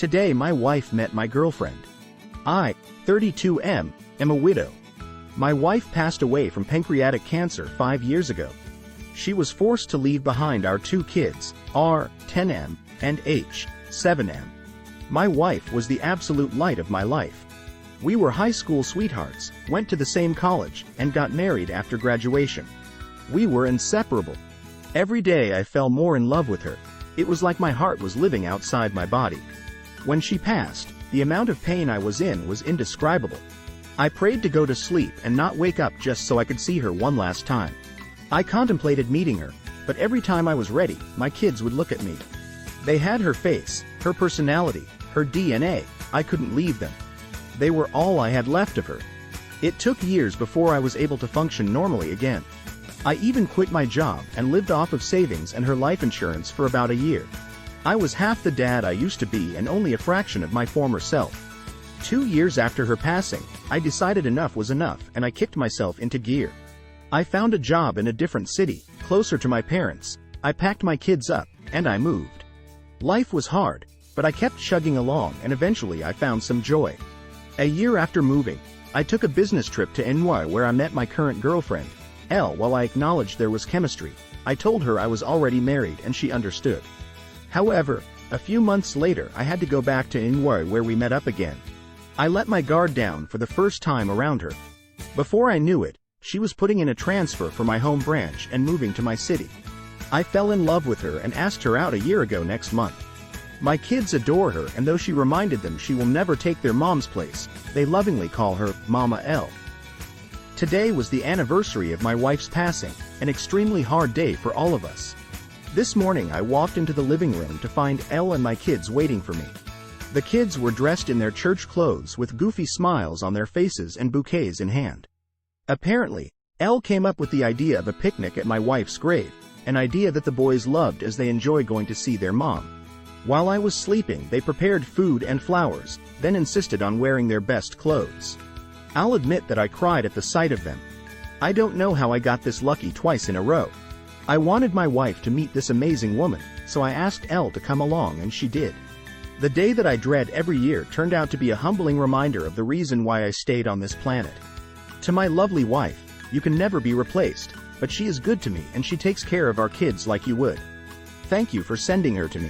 Today my wife met my girlfriend. I, 32 am a widow. My wife passed away from pancreatic cancer 5 years ago. She was forced to leave behind our 2 kids, R, 10M, and H, 7M. My wife was the absolute light of my life. We were high school sweethearts, went to the same college, and got married after graduation. We were inseparable. Every day I fell more in love with her. It was like my heart was living outside my body. When she passed, the amount of pain I was in was indescribable. I prayed to go to sleep and not wake up just so I could see her one last time. I contemplated meeting her, but every time I was ready, my kids would look at me. They had her face, her personality, her DNA. I couldn't leave them. They were all I had left of her. It took years before I was able to function normally again. I even quit my job and lived off of savings and her life insurance for about a year. I was half the dad I used to be and only a fraction of my former self. 2 years after her passing, I decided enough was enough and I kicked myself into gear. I found a job in a different city, closer to my parents. I packed my kids up, and I moved. Life was hard, but I kept chugging along and eventually I found some joy. A year after moving, I took a business trip to NY where I met my current girlfriend, L. While I acknowledged there was chemistry, I told her I was already married and she understood. However, a few months later I had to go back to NY where we met up again. I let my guard down for the first time around her. Before I knew it, she was putting in a transfer for my home branch and moving to my city. I fell in love with her and asked her out a year ago next month. My kids adore her, and though she reminded them she will never take their mom's place, they lovingly call her Mama L. Today was the anniversary of my wife's passing, an extremely hard day for all of us. This morning I walked into the living room to find Elle and my kids waiting for me. The kids were dressed in their church clothes with goofy smiles on their faces and bouquets in hand. Apparently, Elle came up with the idea of a picnic at my wife's grave, an idea that the boys loved as they enjoy going to see their mom. While I was sleeping, they prepared food and flowers, then insisted on wearing their best clothes. I'll admit that I cried at the sight of them. I don't know how I got this lucky twice in a row. I wanted my wife to meet this amazing woman, so I asked Elle to come along and she did. The day that I dread every year turned out to be a humbling reminder of the reason why I stayed on this planet. To my lovely wife, you can never be replaced, but she is good to me and she takes care of our kids like you would. Thank you for sending her to me.